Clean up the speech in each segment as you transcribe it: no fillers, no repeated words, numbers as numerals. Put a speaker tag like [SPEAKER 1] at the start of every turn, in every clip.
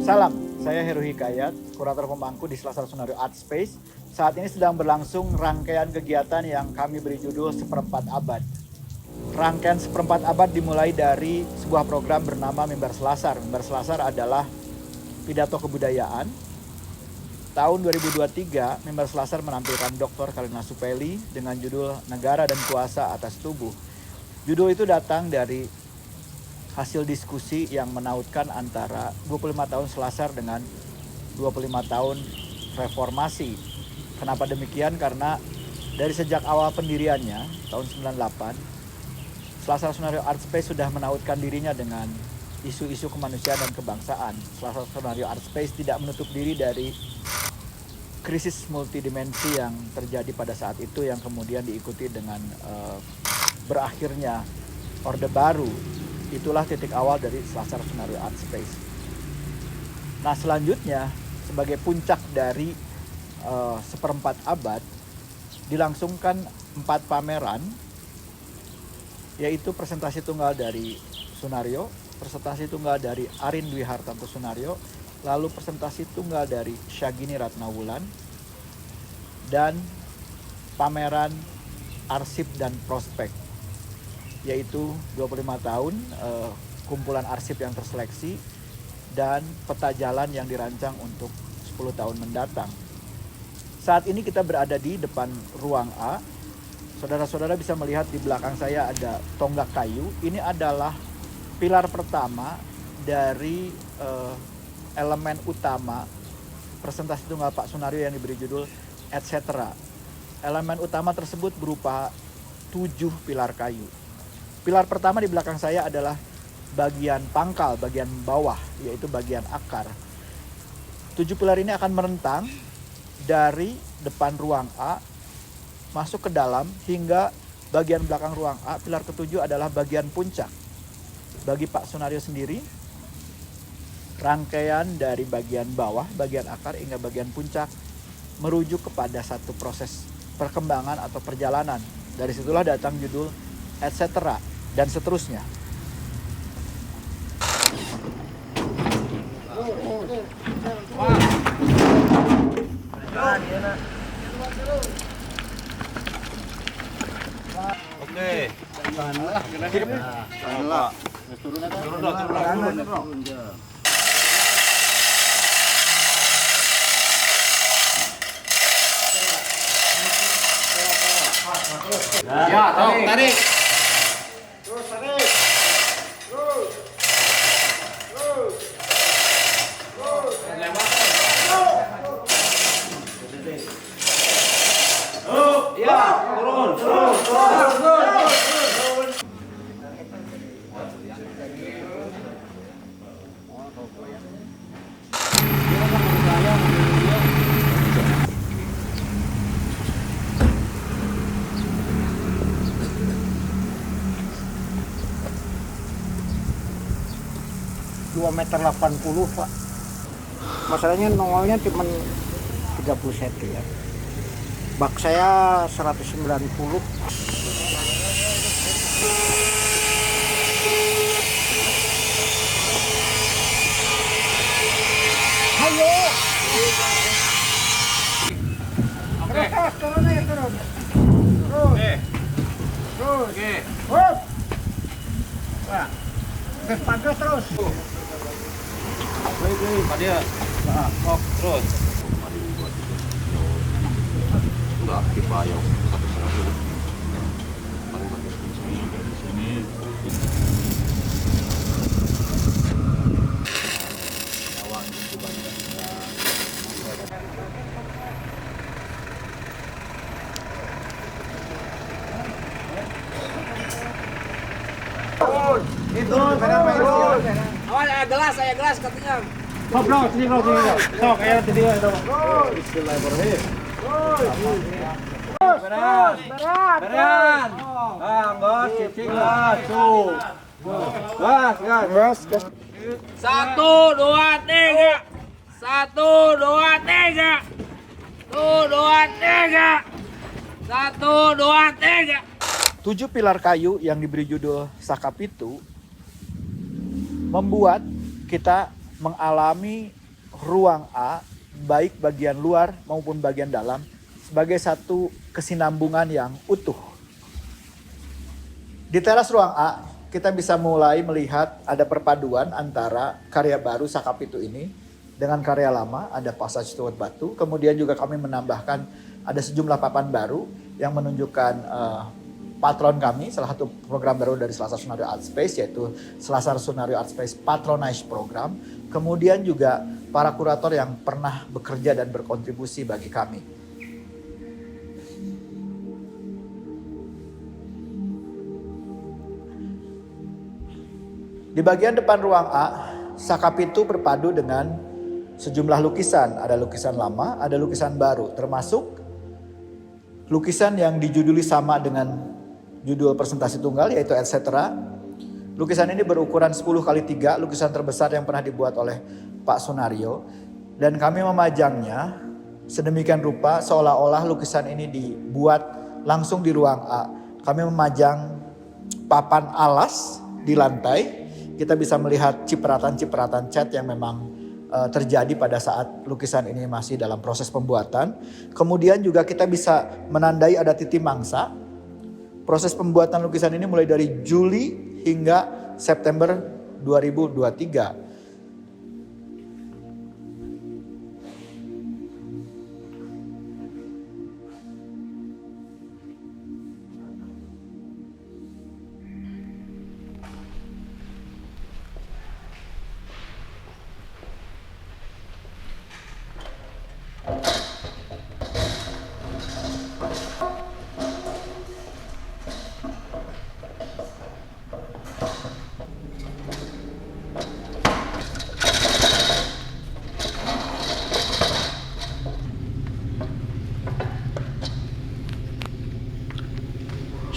[SPEAKER 1] Salam, saya Heru Hikayat, kurator pemangku di Selasar Sunario Art Space. Saat ini sedang berlangsung rangkaian kegiatan yang kami beri judul Seperempat Abad. Rangkaian Seperempat Abad dimulai dari sebuah program bernama Mimbar Selasar. Mimbar Selasar adalah pidato kebudayaan. Tahun 2023, Mimbar Selasar menampilkan Dr. Kalina Supeli dengan judul Negara dan Kuasa Atas Tubuh. Judul itu datang dari hasil diskusi yang menautkan antara 25 tahun Selasar dengan 25 tahun reformasi. Kenapa demikian? Karena dari sejak awal pendiriannya, tahun 98, Selasar Sunario Art Space sudah menautkan dirinya dengan isu-isu kemanusiaan dan kebangsaan. Selasar Sunario Art Space tidak menutup diri dari krisis multidimensi yang terjadi pada saat itu, yang kemudian diikuti dengan berakhirnya Orde Baru. Itulah titik awal dari Selasar Sunario Art Space. Nah, selanjutnya sebagai puncak dari seperempat abad dilangsungkan 4 pameran, yaitu presentasi tunggal dari Sunario, presentasi tunggal dari Arin Dwi Hartanto Sunario, lalu presentasi tunggal dari Syagini Ratnawulan, dan pameran arsip dan prospek, yaitu 25 tahun kumpulan arsip yang terseleksi dan peta jalan yang dirancang untuk 10 tahun mendatang. Saat ini kita berada di depan ruang A. Saudara-saudara bisa melihat di belakang saya ada tonggak kayu. Ini adalah pilar pertama dari elemen utama presentasi tunggal Pak Sunario yang diberi judul etc. Elemen utama tersebut berupa 7 pilar kayu. Pilar pertama di belakang saya adalah bagian pangkal, bagian bawah, yaitu bagian akar. 7 pilar ini akan merentang dari depan ruang A masuk ke dalam hingga bagian belakang ruang A. Pilar ke-7 adalah bagian puncak. Bagi Pak Sunario sendiri, rangkaian dari bagian bawah, bagian akar hingga bagian puncak merujuk kepada satu proses perkembangan atau perjalanan. Dari situlah datang judul etc. dan seterusnya.
[SPEAKER 2] Oke. Ya, tarik.
[SPEAKER 1] Terus tarik. Terus.
[SPEAKER 2] Ya, turun.
[SPEAKER 3] Meter 80, Pak. Masalahnya nongolnya cuma 30 cm ya. Bak saya 190. Ayo.
[SPEAKER 2] Oke.
[SPEAKER 3] Turun aja, turun.
[SPEAKER 2] Oke.
[SPEAKER 3] Terus.
[SPEAKER 2] Oke.
[SPEAKER 3] Hop. Wah. Pagas terus.
[SPEAKER 2] Pak dia. Kok terus. Enggak dipayung. Ini
[SPEAKER 3] Itu merah terus.
[SPEAKER 4] Awas saya gelas katanya.
[SPEAKER 3] Sok bro, sini bro, sini bro. Sok, ayo tadi itu.
[SPEAKER 4] Beran.
[SPEAKER 2] Gas, cicing gas, tuh. Gas.
[SPEAKER 4] 1, 2, 3. 1, 2, 3. 1, 2, 3. 1, 2, 3.
[SPEAKER 1] 7 pilar kayu yang diberi judul Sakapitu membuat kita mengalami ruang A, baik bagian luar maupun bagian dalam, sebagai satu kesinambungan yang utuh. Di teras ruang A, kita bisa mulai melihat ada perpaduan antara karya baru Sakapitu ini dengan karya lama, ada passage toward batu. Kemudian juga kami menambahkan ada sejumlah papan baru yang menunjukkan patron kami, salah satu program baru dari Selasar Sunario Art Space, yaitu Selasar Sunario Art Space Patronage Program. Kemudian juga para kurator yang pernah bekerja dan berkontribusi bagi kami. Di bagian depan ruang A, Sakapitu berpadu dengan sejumlah lukisan. Ada lukisan lama, ada lukisan baru, termasuk lukisan yang dijuduli sama dengan judul presentasi tunggal, yaitu etc. Lukisan ini berukuran 10x3, lukisan terbesar yang pernah dibuat oleh Pak Sunario. Dan kami memajangnya sedemikian rupa seolah-olah lukisan ini dibuat langsung di ruang A. Kami memajang papan alas di lantai. Kita bisa melihat cipratan-cipratan cat yang memang terjadi pada saat lukisan ini masih dalam proses pembuatan. Kemudian juga kita bisa menandai ada titik mangsa. Proses pembuatan lukisan ini mulai dari Juli hingga September 2023.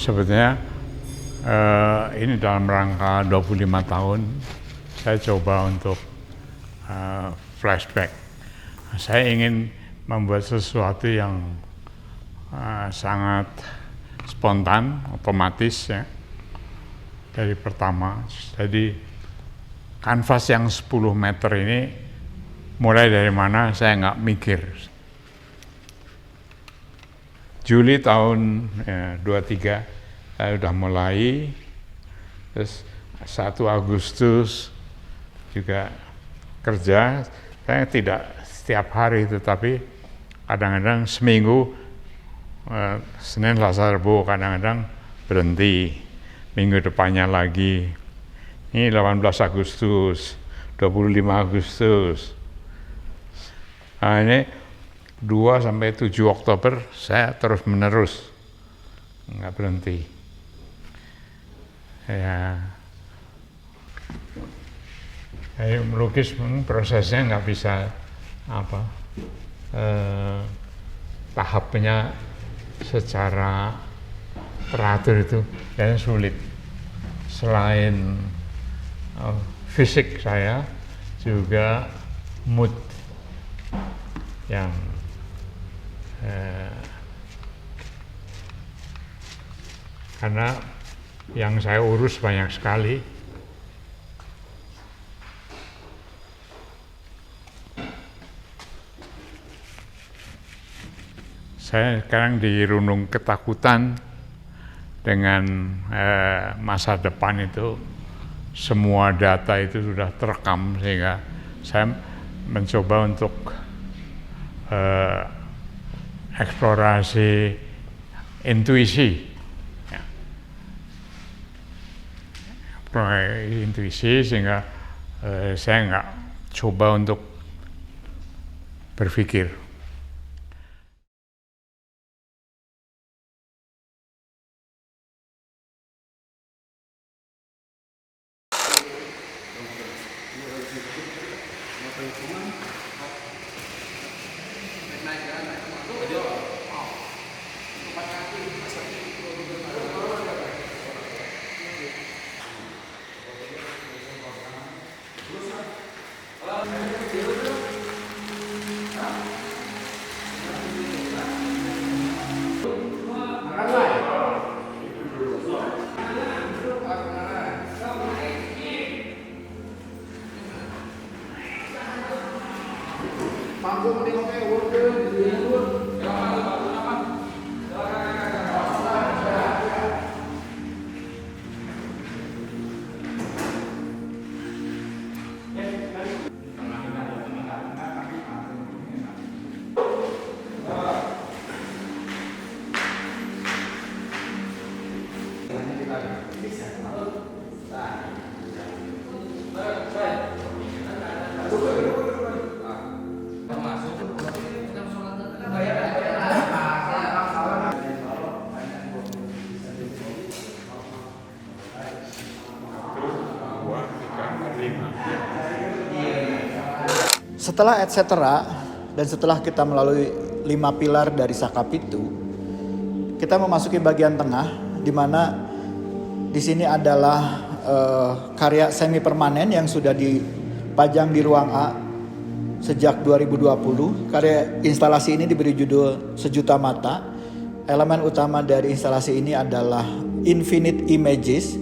[SPEAKER 5] Sebetulnya ini dalam rangka 25 tahun saya coba untuk flashback. Saya ingin membuat sesuatu yang sangat spontan, otomatis ya. Dari pertama, jadi kanvas yang 10 meter ini mulai dari mana saya nggak mikir. Juli tahun 23 saya udah mulai, terus 1 Agustus juga kerja. Saya tidak setiap hari itu, tapi kadang-kadang seminggu, Senin, Selasa, Rabu, kadang-kadang berhenti. Minggu depannya lagi. Ini 18 Agustus, 25 Agustus. Nah, ini 2 sampai 7 Oktober saya terus menerus, nggak berhenti. Ya, melukis prosesnya nggak bisa tahapnya secara teratur itu dan sulit. Selain fisik saya juga mood yang karena yang saya urus banyak sekali. Saya sekarang dirundung ketakutan dengan masa depan itu. Semua data itu sudah terekam, sehingga saya mencoba untuk eksplorasi intuisi. Intuisi sehingga saya nggak coba untuk berpikir.
[SPEAKER 1] Setelah etc. dan setelah kita melalui 5 pilar dari Sakapitu, kita memasuki bagian tengah, di mana di sini adalah karya semi permanen yang sudah dipajang di ruang A sejak 2020. Karya instalasi ini diberi judul Sejuta Mata. Elemen utama dari instalasi ini adalah Infinite Images,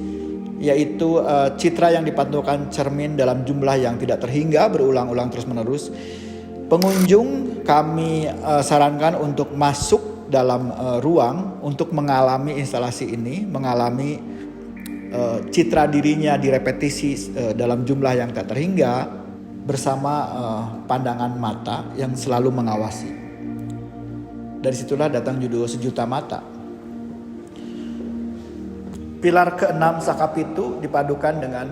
[SPEAKER 1] yaitu citra yang dipantulkan cermin dalam jumlah yang tidak terhingga berulang-ulang terus-menerus. Pengunjung kami sarankan untuk masuk dalam ruang untuk mengalami instalasi ini, mengalami citra dirinya direpetisi dalam jumlah yang tak terhingga bersama pandangan mata yang selalu mengawasi. Dari situlah datang judul Sejuta Mata. Pilar ke-6 Sakapitu dipadukan dengan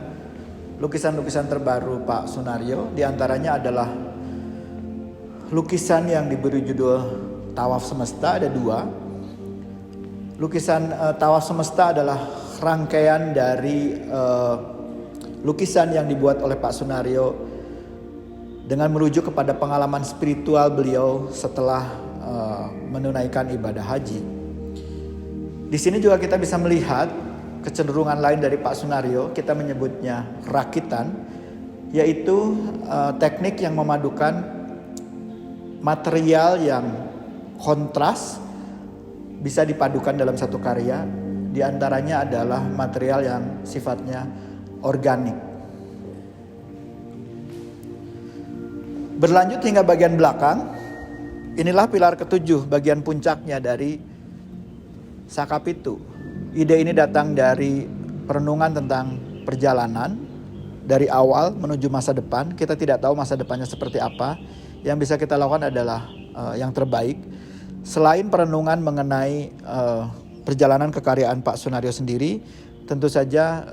[SPEAKER 1] lukisan-lukisan terbaru Pak Sunario. Di antaranya adalah lukisan yang diberi judul Tawaf Semesta, ada 2. Lukisan Tawaf Semesta adalah rangkaian dari lukisan yang dibuat oleh Pak Sunario dengan merujuk kepada pengalaman spiritual beliau setelah menunaikan ibadah haji. Di sini juga kita bisa melihat kecenderungan lain dari Pak Sunario, kita menyebutnya rakitan, yaitu teknik yang memadukan material yang kontras bisa dipadukan dalam satu karya. Di antaranya adalah material yang sifatnya organik. Berlanjut hingga bagian belakang, inilah pilar ke-7, bagian puncaknya dari Sakapitu. Ide ini datang dari perenungan tentang perjalanan dari awal menuju masa depan. Kita tidak tahu masa depannya seperti apa. Yang bisa kita lakukan adalah yang terbaik. Selain perenungan mengenai perjalanan kekaryaan Pak Sunario sendiri, tentu saja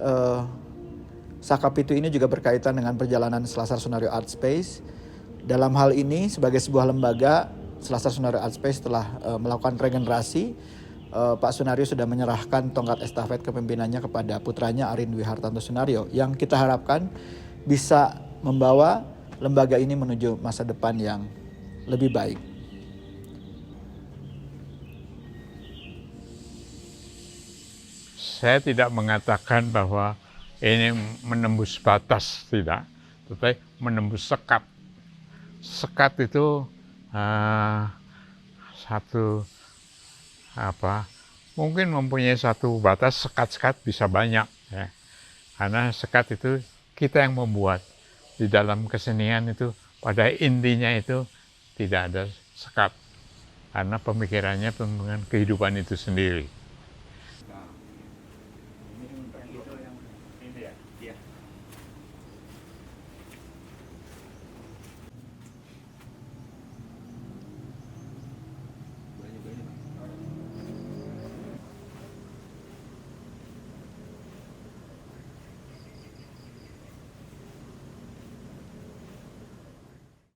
[SPEAKER 1] Sakapitu ini juga berkaitan dengan perjalanan Selasar Sunario Art Space. Dalam hal ini sebagai sebuah lembaga, Selasar Sunario Art Space telah melakukan regenerasi. Pak Sunario sudah menyerahkan tongkat estafet kepemimpinannya kepada putranya Arin Dwi Hartanto Sunario, yang kita harapkan bisa membawa lembaga ini menuju masa depan yang lebih baik.
[SPEAKER 5] Saya tidak mengatakan bahwa ini menembus batas, tidak, tetapi menembus sekat. Sekat itu mungkin mempunyai satu batas. Sekat-sekat bisa banyak, ya. Karena sekat itu kita yang membuat. Di dalam kesenian itu pada intinya itu tidak ada sekat, karena pemikirannya dengan kehidupan itu sendiri.